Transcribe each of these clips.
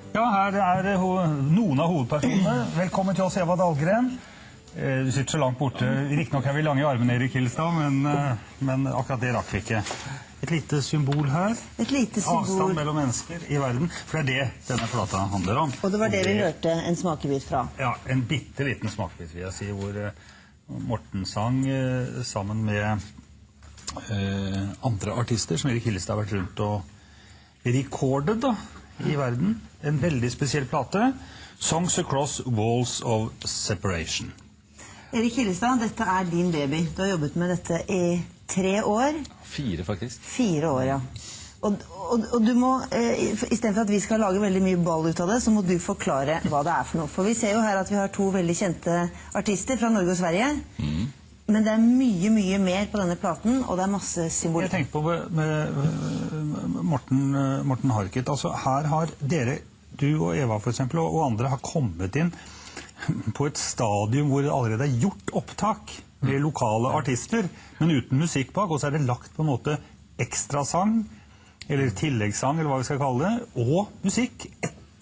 Ja, her noen av hovedpersonene. Velkommen til oss, Eva Dahlgren. Du sitter så langt borte. Riktignok er vi lange i armen, Erik Hillestad, men akkurat det rakk vi ikke. Et lite symbol her. Et lite symbol. Avstand mellom mennesker i verden. For det er det denne plata handler om. Og det var det vi hørte en smakebit fra. Ja, en bitteliten smakebit, vil jeg si, hvor Morten sang sammen med andre artister, som Erik Hillestad har vært rundt og rekordet i verden. En veldig spesiell plate. Songs Across Walls of Separation. Erik Hillestad, dette er din baby. Du har jobbet med dette i 3 år. 4 faktisk. 4 år, ja. Og du må, i stedet for at vi skal lage veldig mye ball ut av det, så må du forklare hva det er for noe. For vi ser jo her at vi har 2 veldig kjente artister fra Norge og Sverige. Men det er mye, mye mer på denne platen, og det er masse symboler. Jeg tenker på med Morten Harket. Altså, her har dere, du og Eva for eksempel, og andre har kommet inn på et stadium hvor det allerede er gjort opptak med lokale artister, men uten musikk bak, og så er det lagt på en måte ekstrasang, eller tilleggssang, eller hva vi skal kalle det, og musikk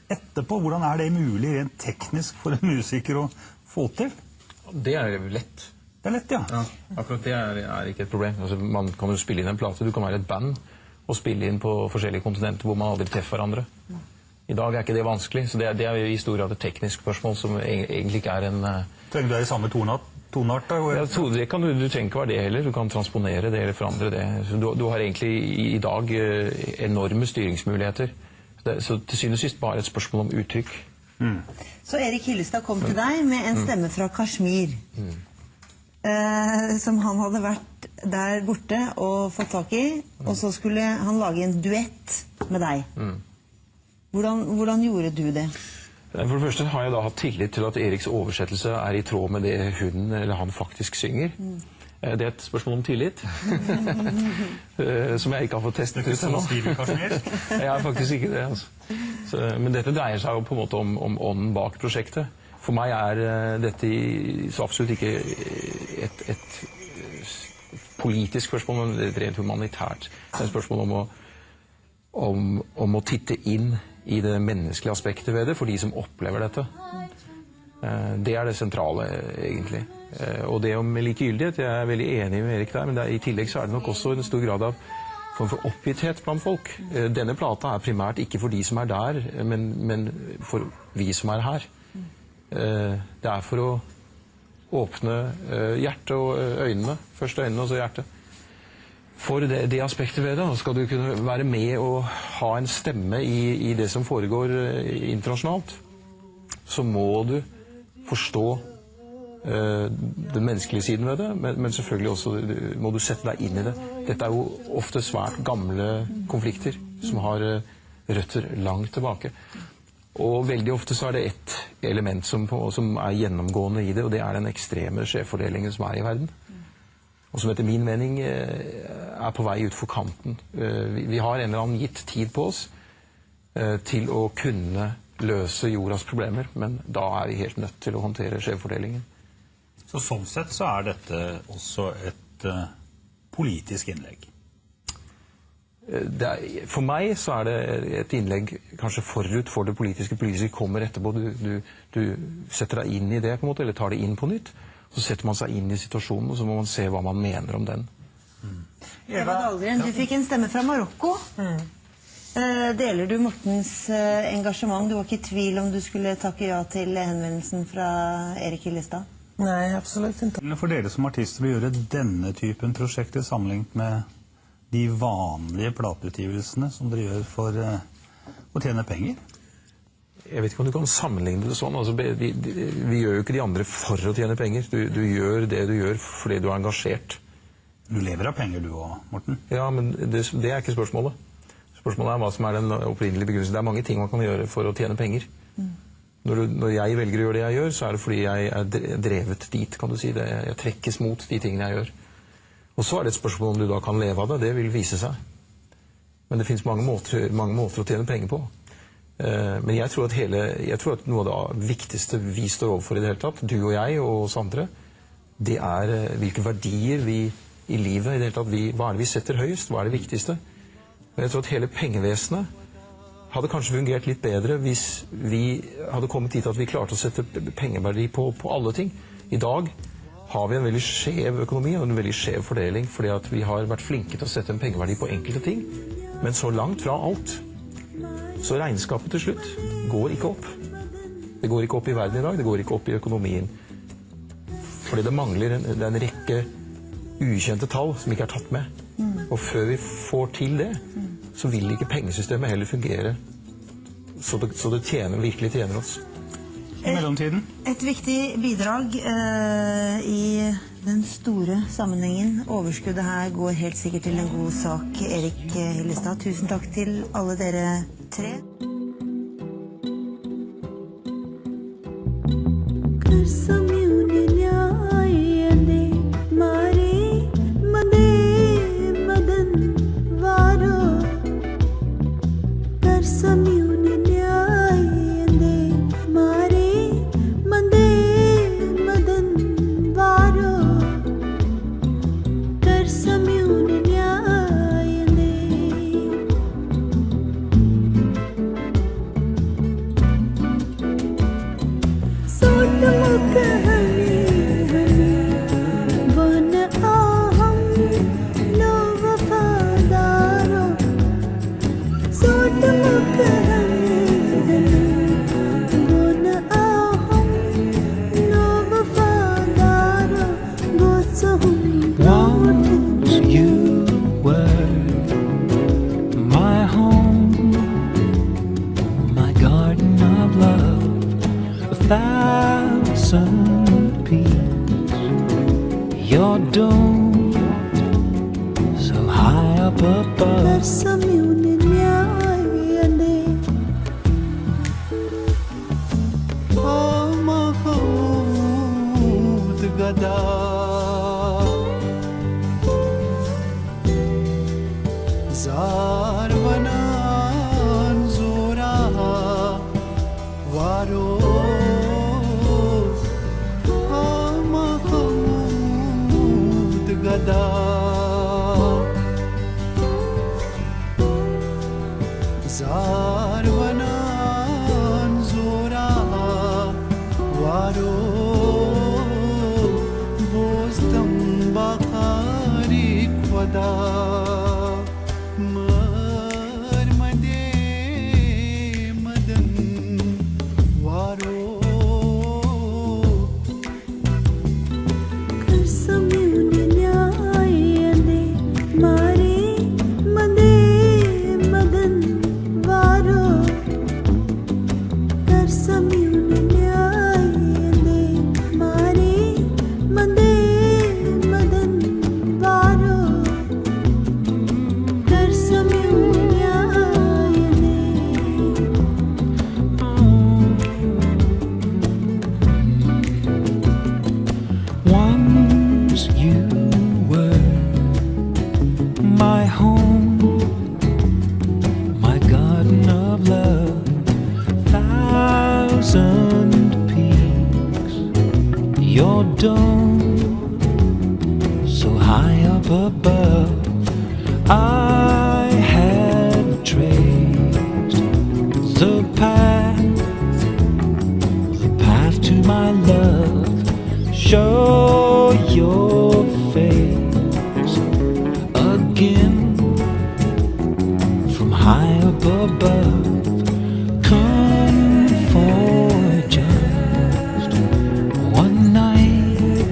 etterpå. Hvordan er det mulig rent teknisk for en musiker å få til? Det er lett. Det er lett, ja. Ja, akkurat det er ikke et problem. Altså, man kan jo spille inn en plate, du kan være et band og spille inn på forskjellige kontinenter hvor man aldri treffer hverandre. I dag er ikke det vanskelig, så det er jo i stor grad et teknisk spørsmål som egentlig ikke er en... Trenger du deg i samme tonart? Ja, du trenger ikke være det heller, du kan transponere det eller forandre det. Så du har egentlig i dag enorme styringsmuligheter. Så til syvende og sist bare et spørsmål om uttrykk. Så Erik Hillestad kom til deg med en stemme fra Kashmir, som han hadde vært der borte og fått tak i, og så skulle han lage en duett med deg. Hvordan gjorde du det? For det første har jeg da hatt tillit til at Eriks oversettelse er i tråd med det hun eller han faktisk synger. Det er et spørsmål om tillit, som jeg ikke har fått testet ut nå. Jeg har faktisk ikke det, altså. Men dette dreier seg jo på en måte om ånden bak prosjektet. For meg er dette så absolutt ikke et politisk spørsmål, men et rent humanitært. Det er et spørsmål om å titte inn i det menneskelige aspektet ved det, for de som opplever dette. Det er det sentrale, egentlig. Og det om likegyldighet, jeg er veldig enig med Erik der, men i tillegg så er det nok også en stor grad av form for oppgitthet blant folk. Denne plata er primært ikke for de som er der, men for vi som er her. Det er for å åpne hjertet og øynene, først øynene og så hjertet. For det aspektet ved det, skal du kunne være med og ha en stemme i det som foregår internasjonalt, så må du forstå den menneskelige siden ved det, men selvfølgelig også må du sette deg inn i det. Dette er jo ofte svært gamle konflikter som har røtter langt tilbake. Og veldig ofte så er det ett element som er gjennomgående i det, og det er den ekstreme skjevfordelingen som er i verden. Og som etter min mening er på vei ut for kanten. Vi har en eller annen gitt tid på oss til å kunne løse jordas problemer, men da er vi helt nødt til å håndtere skjevfordelingen. Så sånn sett så er dette også et politisk innlegg? For meg så er det et innlegg kanskje forut for det politiske. Politiske kommer etterpå. Du setter deg inn i det på en måte, eller tar det inn på nytt. Så setter man seg inn i situasjonen, og så må man se hva man mener om den. Eva Dahlgren, du fikk en stemme fra Marokko. Deler du Mortens engasjement? Du var ikke i tvil om du skulle takke ja til henvendelsen fra Erik Hillestad? Nei, absolutt ikke. For dere som artister å gjøre denne typen prosjekter sammenlignet med de vanlige plateutgivelsene som dere gjør for å tjene penger? Jeg vet ikke om du kan sammenligne det sånn. Altså, vi gjør jo ikke de andre for å tjene penger. Du gjør det du gjør fordi du er engasjert. Du lever av penger du også, Morten? Ja, men det er ikke spørsmålet. Spørsmålet er hva som er den opprinnelige begrunnelsen. Det er mange ting man kan gjøre for å tjene penger. Når jeg velger å gjøre det jeg gjør, så er det fordi jeg er drevet dit, kan du si. Jeg trekkes mot de tingene jeg gjør. Og så er det et spørsmål om du da kan leve av det. Det vil vise seg. Men det finnes mange måter å tjene penger på. Men jeg tror at noe av det viktigste vi står overfor i det hele tatt, du og jeg og oss andre, det er hvilke verdier vi i livet i det hele tatt, hva er det vi setter høyest, hva er det viktigste. Og jeg tror at hele pengevesenet hadde kanskje fungert litt bedre hvis vi hadde kommet dit at vi klarte å sette pengeverdi på alle ting. I dag har vi en veldig skjev økonomi og en veldig skjev fordeling, fordi at vi har vært flinke til å sette en pengeverdi på enkelte ting, men så langt fra alt. Så regnskapet til slutt går ikke opp. Det går ikke opp i verden i dag, det går ikke opp i økonomien. Fordi det mangler en rekke ukjente tall som ikke er tatt med. Og før vi får til det, så vil ikke pengesystemet heller fungere så det virkelig tjener oss. I mellomtiden? Et viktig bidrag i den store sammenhengen. Overskuddet her går helt sikkert til en god sak. Erik Hillestad, tusen takk til alle dere tre. Your dome so high up above. Your dome so high up above. I have traced the path to my love. Show your face again from high up above. Come for just one night.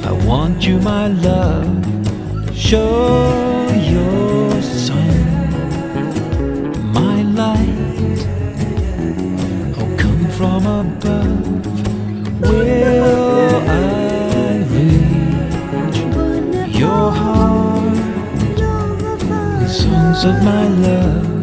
I want you, my love. Show your sun, my light. Oh, come from above. Will I reach your heart with songs of my love?